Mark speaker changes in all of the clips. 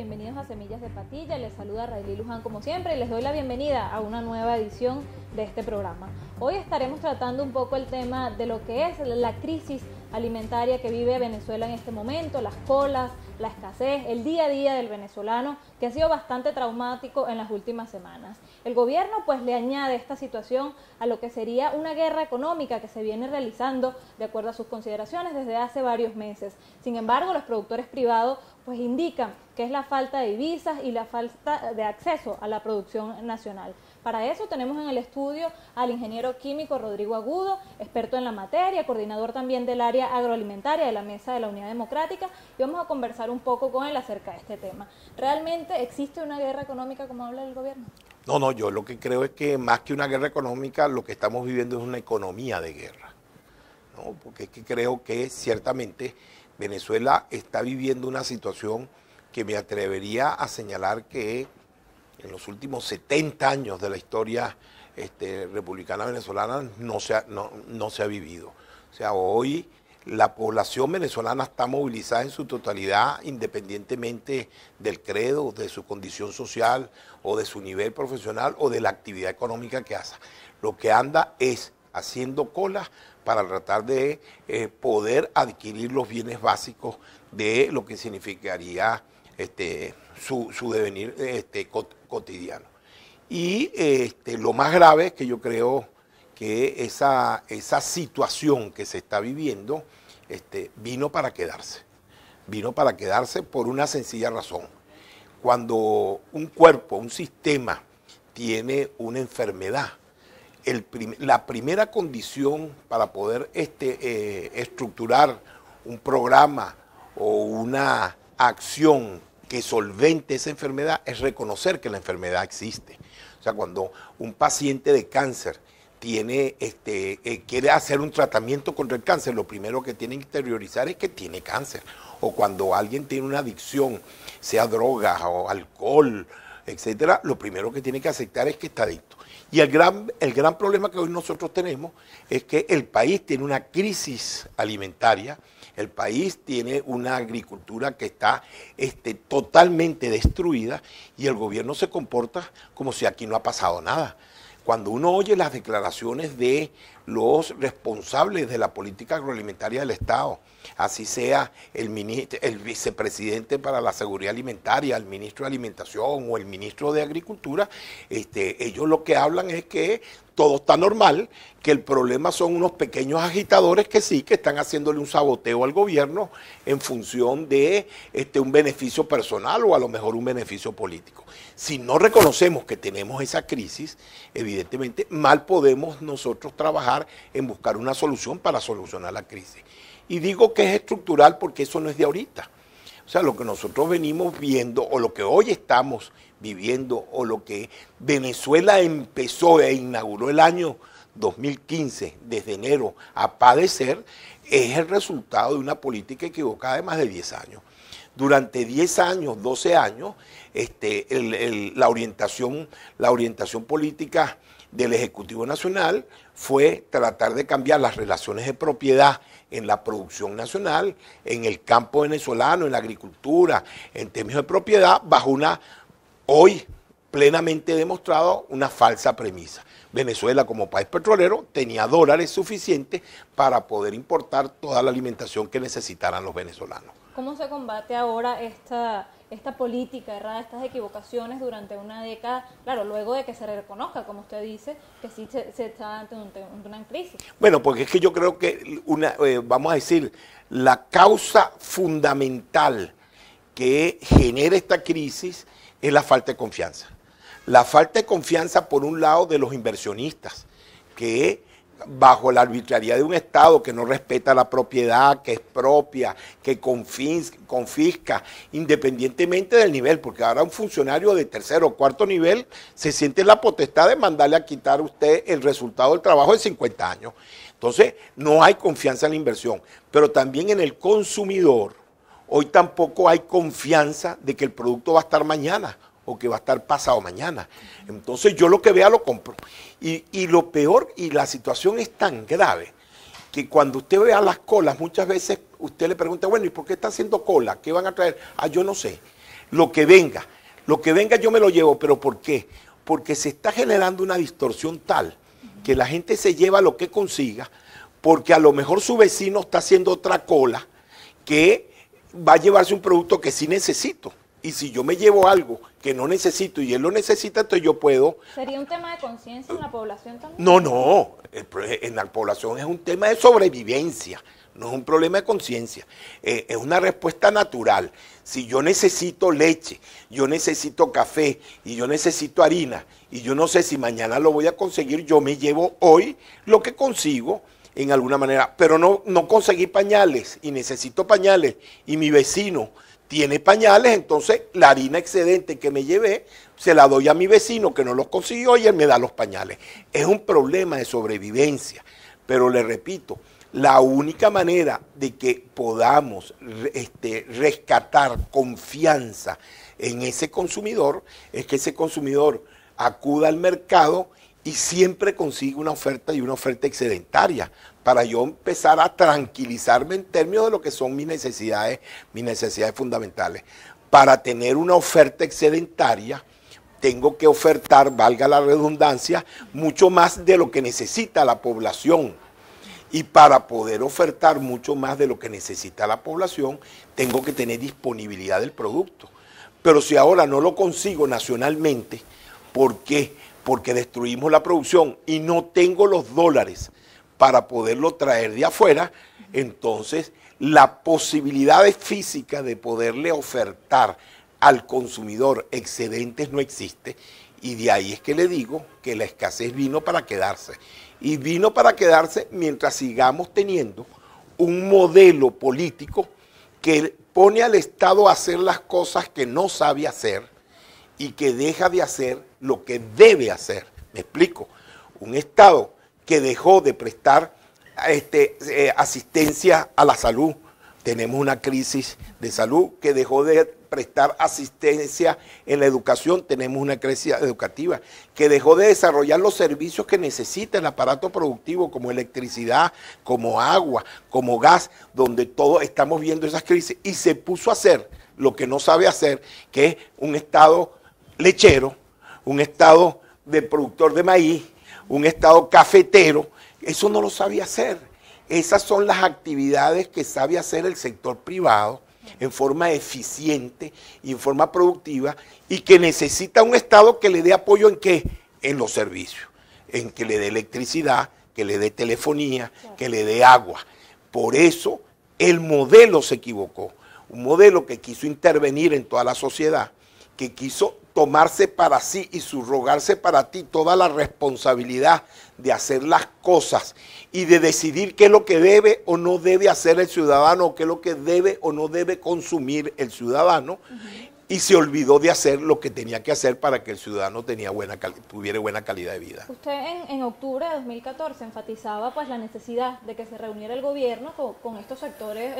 Speaker 1: bienvenidos a Semillas de Patilla. Les saluda Rayli Luján como siempre y les doy la bienvenida a una nueva edición de este programa. Hoy estaremos tratando un poco el tema de lo que es la crisis alimentaria que vive Venezuela en este momento, las colas, la escasez, el día a día del venezolano, que ha sido bastante traumático en las últimas semanas. El gobierno pues le añade esta situación a lo que sería una guerra económica que se viene realizando de acuerdo a sus consideraciones desde hace varios meses. Sin embargo, los productores privados pues indican que es la falta de divisas y la falta de acceso a la producción nacional. Para eso tenemos en el estudio al ingeniero químico Rodrigo Agudo, experto en la materia, coordinador también del área agroalimentaria de la Mesa de la Unidad Democrática, y vamos a conversar un poco con él acerca de este tema. ¿Realmente existe una guerra económica como habla el gobierno?
Speaker 2: No, yo lo que creo es que más que una guerra económica, lo que estamos viviendo es una economía de guerra, ¿no? Porque es que creo que ciertamente Venezuela está viviendo una situación que me atrevería a señalar que en los últimos 70 años de la historia republicana venezolana no se ha vivido. O sea, hoy la población venezolana está movilizada en su totalidad, independientemente del credo, de su condición social o de su nivel profesional o de la actividad económica que hace. Lo que anda es haciendo colas para tratar de poder adquirir los bienes básicos de lo que significaría su devenir cotidiano. Y lo más grave es que yo creo que esa situación que se está viviendo vino para quedarse. Vino para quedarse por una sencilla razón. Cuando un cuerpo, un sistema tiene una enfermedad, la primera condición para poder estructurar un programa o una acción que solvente esa enfermedad es reconocer que la enfermedad existe. O sea, cuando un paciente de cáncer quiere hacer un tratamiento contra el cáncer, lo primero que tiene que interiorizar es que tiene cáncer. O cuando alguien tiene una adicción, sea droga o alcohol, etcétera, lo primero que tiene que aceptar es que está adicto. Y el gran problema que hoy nosotros tenemos es que el país tiene una crisis alimentaria, el país tiene una agricultura que está totalmente destruida y el gobierno se comporta como si aquí no ha pasado nada. Cuando uno oye las declaraciones de los responsables de la política agroalimentaria del Estado, así sea el vicepresidente para la seguridad alimentaria, el ministro de Alimentación o el ministro de Agricultura, ellos lo que hablan es que todo está normal, que el problema son unos pequeños agitadores que sí, que están haciéndole un saboteo al gobierno en función de un beneficio personal o a lo mejor un beneficio político. Si no reconocemos que tenemos esa crisis, evidentemente mal podemos nosotros trabajar en buscar una solución para solucionar la crisis. Y digo que es estructural porque eso no es de ahorita. O sea, lo que nosotros venimos viendo o lo que hoy estamos viviendo o lo que Venezuela empezó e inauguró el año 2015, desde enero, a padecer, es el resultado de una política equivocada de más de 10 años. Durante 10 años, 12 años, la orientación política del Ejecutivo Nacional fue tratar de cambiar las relaciones de propiedad en la producción nacional, en el campo venezolano, en la agricultura, en términos de propiedad, bajo una, hoy plenamente demostrado, una falsa premisa. Venezuela como país petrolero tenía dólares suficientes para poder importar toda la alimentación que necesitaran los venezolanos.
Speaker 1: ¿Cómo se combate ahora esta política errada, estas equivocaciones durante una década? Claro, luego de que se reconozca, como usted dice, que sí se está ante una crisis.
Speaker 2: Bueno, porque es que yo creo que, vamos a decir, la causa fundamental que genera esta crisis es la falta de confianza. La falta de confianza, por un lado, de los inversionistas, que bajo la arbitrariedad de un Estado que no respeta la propiedad, que expropia, que confisca, independientemente del nivel, porque ahora un funcionario de tercero o cuarto nivel se siente en la potestad de mandarle a quitar a usted el resultado del trabajo de 50 años. Entonces, no hay confianza en la inversión, pero también en el consumidor. Hoy tampoco hay confianza de que el producto va a estar mañana o que va a estar pasado mañana. Entonces yo lo que vea lo compro. Y lo peor, y la situación es tan grave, que cuando usted vea las colas, muchas veces usted le pregunta, bueno, ¿y por qué está haciendo cola? ¿Qué van a traer? Ah, yo no sé. lo que venga yo me lo llevo, pero ¿por qué? Porque se está generando una distorsión tal que la gente se lleva lo que consiga, porque a lo mejor su vecino está haciendo otra cola que va a llevarse un producto que sí necesito. Y si yo me llevo algo que no necesito y él lo necesita, entonces yo puedo...
Speaker 1: ¿Sería un tema de conciencia en la población también?
Speaker 2: No, en la población es un tema de sobrevivencia, no es un problema de conciencia, es una respuesta natural. Si yo necesito leche, yo necesito café y yo necesito harina y yo no sé si mañana lo voy a conseguir, yo me llevo hoy lo que consigo en alguna manera, pero no conseguí pañales y necesito pañales y mi vecino tiene pañales, entonces la harina excedente que me llevé se la doy a mi vecino que no los consiguió y él me da los pañales. Es un problema de sobrevivencia, pero le repito, la única manera de que podamos rescatar confianza en ese consumidor es que ese consumidor acuda al mercado y siempre consiga una oferta y una oferta excedentaria para yo empezar a tranquilizarme en términos de lo que son mis necesidades fundamentales. Para tener una oferta excedentaria, tengo que ofertar, valga la redundancia, mucho más de lo que necesita la población. Y para poder ofertar mucho más de lo que necesita la población, tengo que tener disponibilidad del producto. Pero si ahora no lo consigo nacionalmente, ¿por qué? Porque destruimos la producción y no tengo los dólares para poderlo traer de afuera, entonces la posibilidad física de poderle ofertar al consumidor excedentes no existe, y de ahí es que le digo que la escasez vino para quedarse. Y vino para quedarse mientras sigamos teniendo un modelo político que pone al Estado a hacer las cosas que no sabe hacer y que deja de hacer lo que debe hacer. Me explico. Un Estado que dejó de prestar asistencia a la salud. Tenemos una crisis de salud. Que dejó de prestar asistencia en la educación. Tenemos una crisis educativa. Que dejó de desarrollar los servicios que necesita el aparato productivo, como electricidad, como agua, como gas, donde todos estamos viendo esas crisis. Y se puso a hacer lo que no sabe hacer, que es un Estado lechero, un Estado de productor de maíz, un Estado cafetero. Eso no lo sabía hacer. Esas son las actividades que sabe hacer el sector privado en forma eficiente y en forma productiva, y que necesita un Estado que le dé apoyo ¿en qué? En los servicios, en que le dé electricidad, que le dé telefonía, que le dé agua. Por eso el modelo se equivocó, un modelo que quiso intervenir en toda la sociedad, que quiso tomarse para sí y subrogarse para ti toda la responsabilidad de hacer las cosas y de decidir qué es lo que debe o no debe hacer el ciudadano, o qué es lo que debe o no debe consumir el ciudadano, y se olvidó de hacer lo que tenía que hacer para que el ciudadano tuviera buena calidad de vida.
Speaker 1: Usted en octubre de 2014 enfatizaba pues la necesidad de que se reuniera el gobierno con estos sectores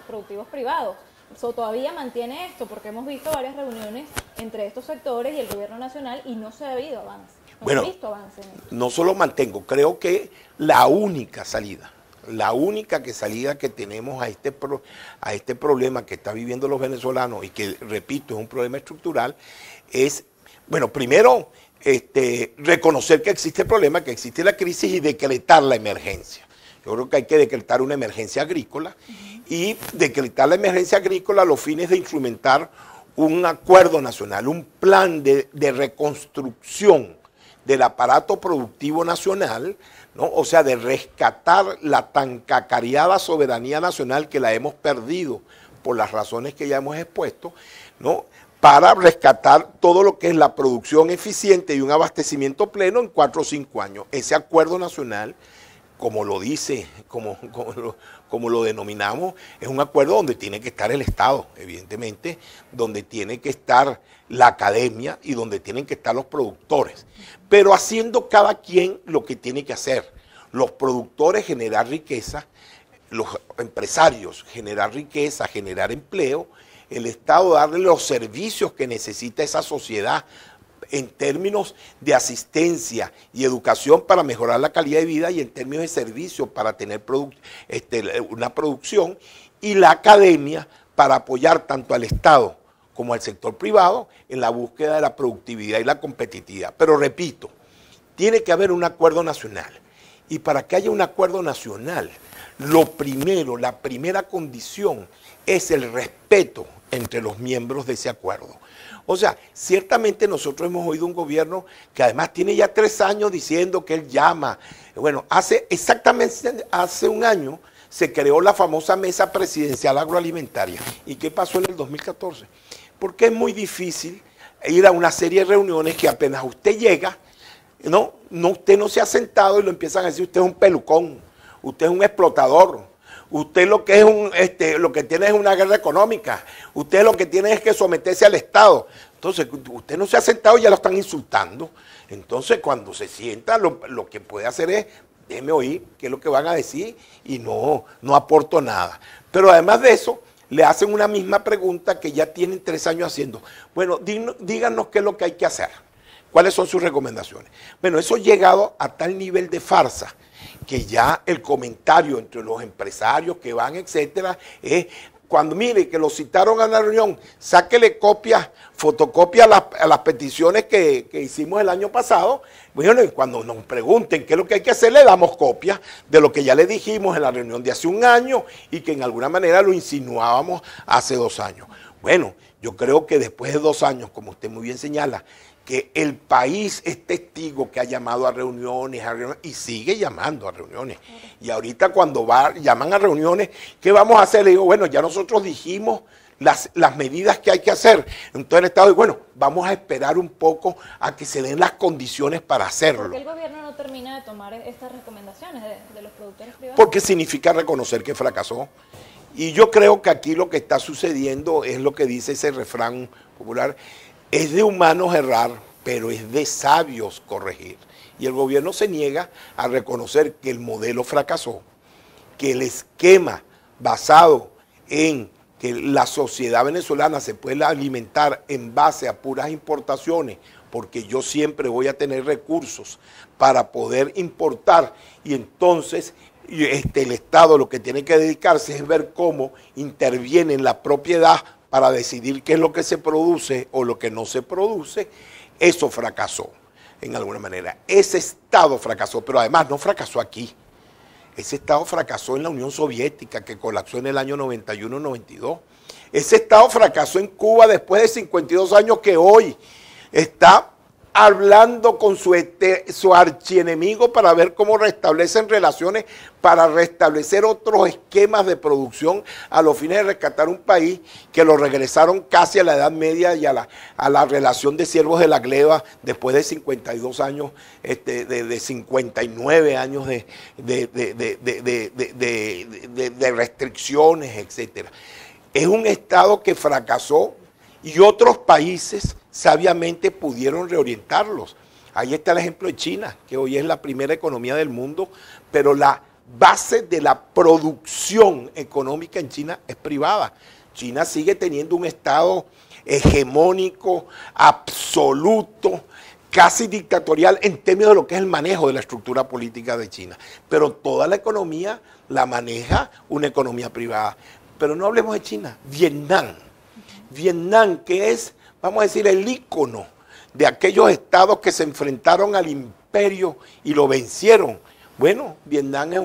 Speaker 1: productivos privados. Todavía mantiene esto, porque hemos visto varias reuniones entre estos sectores y el gobierno nacional y no se ha habido avance. No se ha visto avance en esto.
Speaker 2: No solo mantengo, creo que la única salida que tenemos a este problema que están viviendo los venezolanos, y que, repito, es un problema estructural, es, bueno, primero, reconocer que existe el problema, que existe la crisis, y decretar la emergencia. Yo creo que hay que decretar una emergencia agrícola y decretar la emergencia agrícola a los fines de instrumentar un acuerdo nacional, un plan de reconstrucción del aparato productivo nacional, ¿no? O sea, de rescatar la tan cacareada soberanía nacional que la hemos perdido por las razones que ya hemos expuesto, ¿no? Para rescatar todo lo que es la producción eficiente y un abastecimiento pleno en 4 o 5 años. Ese acuerdo nacional, como lo dice, como lo denominamos, es un acuerdo donde tiene que estar el Estado, evidentemente, donde tiene que estar la academia y donde tienen que estar los productores, pero haciendo cada quien lo que tiene que hacer. Los productores generar riqueza, los empresarios generar riqueza, generar empleo, el Estado darle los servicios que necesita esa sociedad en términos de asistencia y educación para mejorar la calidad de vida, y en términos de servicios para tener una producción, y la academia para apoyar tanto al Estado como al sector privado en la búsqueda de la productividad y la competitividad. Pero repito, tiene que haber un acuerdo nacional. Y para que haya un acuerdo nacional, lo primero, la primera condición es el respeto entre los miembros de ese acuerdo. O sea, ciertamente nosotros hemos oído un gobierno que además tiene ya 3 años diciendo que él llama. Bueno, exactamente hace un año se creó la famosa Mesa Presidencial Agroalimentaria. ¿Y qué pasó en el 2014? Porque es muy difícil ir a una serie de reuniones que apenas usted llega, usted no se ha sentado y lo empiezan a decir, usted es un pelucón, usted es un explotador, usted lo que es lo que tiene es una guerra económica, usted lo que tiene es que someterse al Estado. Entonces, usted no se ha sentado y ya lo están insultando. Entonces, cuando se sienta, lo que puede hacer es, déjeme oír qué es lo que van a decir y no aporto nada. Pero además de eso, le hacen una misma pregunta que ya tienen 3 años haciendo. Bueno, díganos qué es lo que hay que hacer. ¿Cuáles son sus recomendaciones? Bueno, eso ha llegado a tal nivel de farsa que ya el comentario entre los empresarios que van, etcétera, es cuando mire que lo citaron a la reunión, sáquele fotocopia a las peticiones que hicimos el año pasado. Bueno, y cuando nos pregunten qué es lo que hay que hacer, le damos copia de lo que ya le dijimos en la reunión de hace un año y que en alguna manera lo insinuábamos hace 2 años. Bueno, yo creo que después de 2 años, como usted muy bien señala, que el país es testigo que ha llamado a reuniones y sigue llamando a reuniones. Y ahorita cuando llaman a reuniones, ¿qué vamos a hacer? Le digo, bueno, ya nosotros dijimos las medidas que hay que hacer. Entonces el Estado dice, bueno, vamos a esperar un poco a que se den las condiciones para hacerlo.
Speaker 1: ¿Por qué el gobierno no termina de tomar estas recomendaciones de los productores privados?
Speaker 2: Porque significa reconocer que fracasó. Y yo creo que aquí lo que está sucediendo es lo que dice ese refrán popular, es de humanos errar, pero es de sabios corregir. Y el gobierno se niega a reconocer que el modelo fracasó, que el esquema basado en que la sociedad venezolana se puede alimentar en base a puras importaciones, porque yo siempre voy a tener recursos para poder importar, y entonces el Estado lo que tiene que dedicarse es ver cómo interviene en la propiedad para decidir qué es lo que se produce o lo que no se produce. Eso fracasó, en alguna manera. Ese Estado fracasó, pero además no fracasó aquí. Ese Estado fracasó en la Unión Soviética, que colapsó en el año 91-92. Ese Estado fracasó en Cuba después de 52 años, que hoy está hablando con su archienemigo para ver cómo restablecen relaciones, para restablecer otros esquemas de producción a los fines de rescatar un país que lo regresaron casi a la Edad Media y a la relación de siervos de la gleba después de 52 años, de 59 años de restricciones, etcétera. Es un Estado que fracasó y otros países sabiamente pudieron reorientarlos. Ahí está el ejemplo de China, que hoy es la primera economía del mundo, pero la base de la producción económica en China es privada. China sigue teniendo un Estado hegemónico, absoluto, casi dictatorial en términos de lo que es el manejo de la estructura política de China. Pero toda la economía la maneja una economía privada. Pero no hablemos de China, Vietnam. Vietnam, que es, vamos a decir, el ícono de aquellos estados que se enfrentaron al imperio y lo vencieron. Bueno, Vietnam es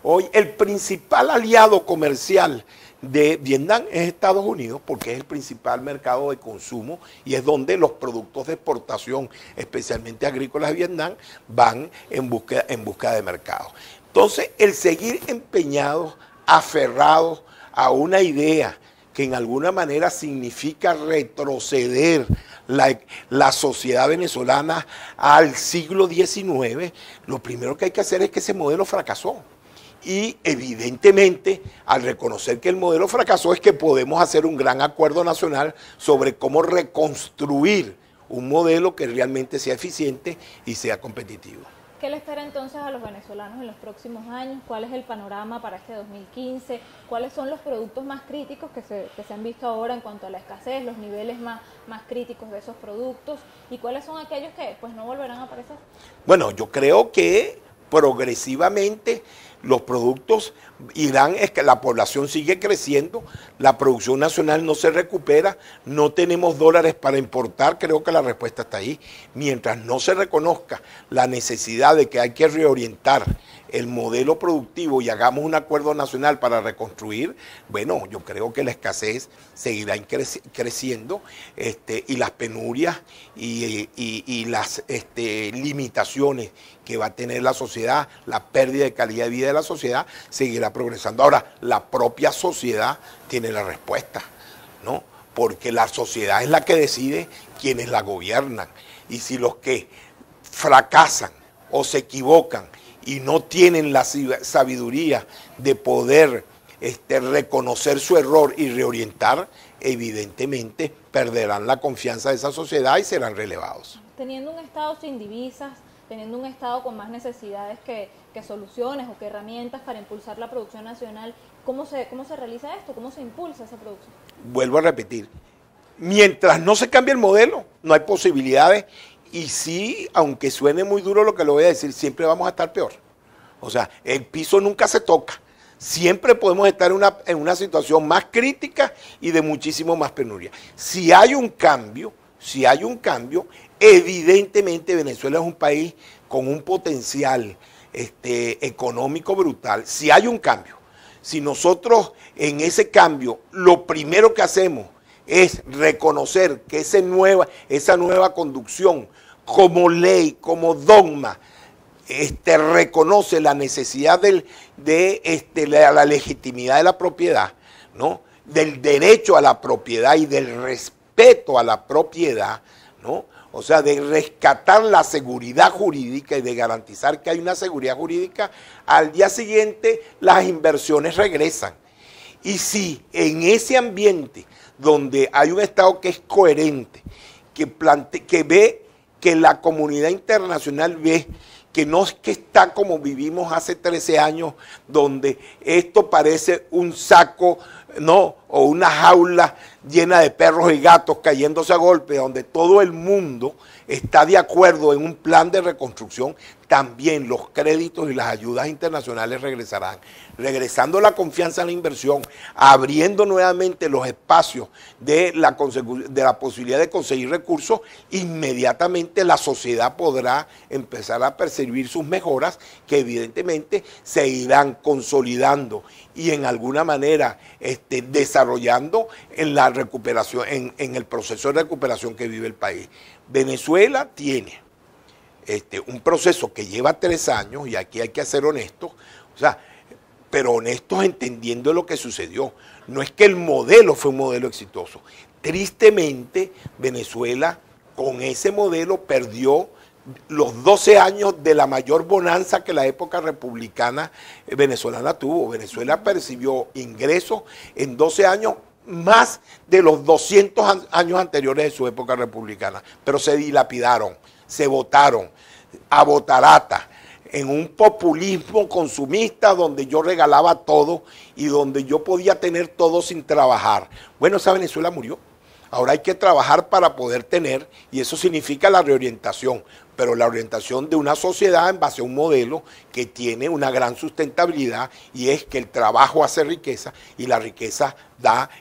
Speaker 2: hoy el principal aliado comercial de Vietnam es Estados Unidos, porque es el principal mercado de consumo y es donde los productos de exportación, especialmente agrícolas de Vietnam, van en busca de mercado. Entonces, el seguir empeñados, aferrados a una idea que en alguna manera significa retroceder la sociedad venezolana al siglo XIX, lo primero que hay que hacer es que ese modelo fracasó. Y evidentemente, al reconocer que el modelo fracasó, es que podemos hacer un gran acuerdo nacional sobre cómo reconstruir un modelo que realmente sea eficiente y sea competitivo.
Speaker 1: ¿Qué le espera entonces a los venezolanos en los próximos años? ¿Cuál es el panorama para este 2015? ¿Cuáles son los productos más críticos que se han visto ahora en cuanto a la escasez, los niveles más críticos de esos productos? ¿Y cuáles son aquellos que pues no volverán a aparecer?
Speaker 2: Bueno, yo creo que progresivamente los productos irán, es que la población sigue creciendo, la producción nacional no se recupera, no tenemos dólares para importar, creo que la respuesta está ahí. Mientras no se reconozca la necesidad de que hay que reorientar el modelo productivo y hagamos un acuerdo nacional para reconstruir, bueno, yo creo que la escasez seguirá creciendo y las penurias y las limitaciones que va a tener la sociedad, la pérdida de calidad de vida de la sociedad, seguirá progresando. Ahora, la propia sociedad tiene la respuesta, ¿no? Porque la sociedad es la que decide quiénes la gobiernan. Y si los que fracasan o se equivocan y no tienen la sabiduría de poder reconocer su error y reorientar, evidentemente perderán la confianza de esa sociedad y serán relevados.
Speaker 1: Teniendo un Estado sin divisas, teniendo un Estado con más necesidades que soluciones o que herramientas para impulsar la producción nacional, ¿cómo se realiza esto? ¿Cómo se impulsa esa producción?
Speaker 2: Vuelvo a repetir, mientras no se cambie el modelo, no hay posibilidades. Y sí, aunque suene muy duro lo que le voy a decir, siempre vamos a estar peor. O sea, el piso nunca se toca. Siempre podemos estar en una situación más crítica y de muchísimo más penuria. Si hay un cambio, evidentemente Venezuela es un país con un potencial económico brutal. Si hay un cambio, si nosotros en ese cambio lo primero que hacemos es reconocer que esa nueva conducción como ley, como dogma, reconoce la necesidad de la legitimidad de la propiedad, ¿no? Del derecho a la propiedad y del respeto a la propiedad, ¿no? O sea, de rescatar la seguridad jurídica y de garantizar que hay una seguridad jurídica, al día siguiente las inversiones regresan. Y si en ese ambiente donde hay un Estado que es coherente, que ve, que la comunidad internacional ve que no es que está como vivimos hace 13 años, donde esto parece un saco, ¿no? O una jaula llena de perros y gatos cayéndose a golpe, donde todo el mundo está de acuerdo en un plan de reconstrucción, también los créditos y las ayudas internacionales regresarán, regresando la confianza en la inversión, abriendo nuevamente los espacios de la posibilidad de conseguir recursos. Inmediatamente la sociedad podrá empezar a percibir sus mejoras, que evidentemente se irán consolidando y en alguna manera desarrollando en la recuperación, en el proceso de recuperación que vive el país. Venezuela tiene un proceso que lleva 3 años, y aquí hay que ser honestos, o sea, pero honestos entendiendo lo que sucedió. No es que el modelo fue un modelo exitoso. Tristemente, Venezuela con ese modelo perdió los 12 años de la mayor bonanza que la época republicana venezolana tuvo. Venezuela percibió ingresos en 12 años más de los 200 años anteriores de su época republicana, pero se dilapidaron, se votaron a botarata en un populismo consumista donde yo regalaba todo y donde yo podía tener todo sin trabajar. Bueno, esa Venezuela murió. Ahora hay que trabajar para poder tener, y eso significa la reorientación, pero la orientación de una sociedad en base a un modelo que tiene una gran sustentabilidad, y es que el trabajo hace riqueza y la riqueza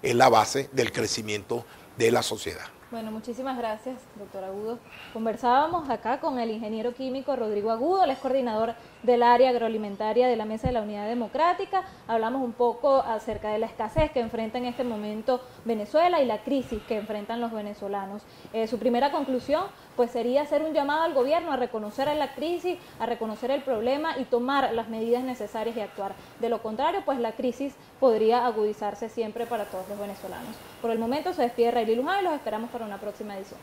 Speaker 2: es la base del crecimiento de la sociedad.
Speaker 1: Bueno, muchísimas gracias, doctor Agudo. Conversábamos acá con el ingeniero químico Rodrigo Agudo, él es coordinador del área agroalimentaria de la Mesa de la Unidad Democrática. Hablamos un poco acerca de la escasez que enfrenta en este momento Venezuela y la crisis que enfrentan los venezolanos. Su primera conclusión pues sería hacer un llamado al gobierno a reconocer la crisis, a reconocer el problema y tomar las medidas necesarias y actuar. De lo contrario, pues la crisis podría agudizarse siempre para todos los venezolanos. Por el momento se despide Rayleigh Luján y los esperamos para una próxima edición.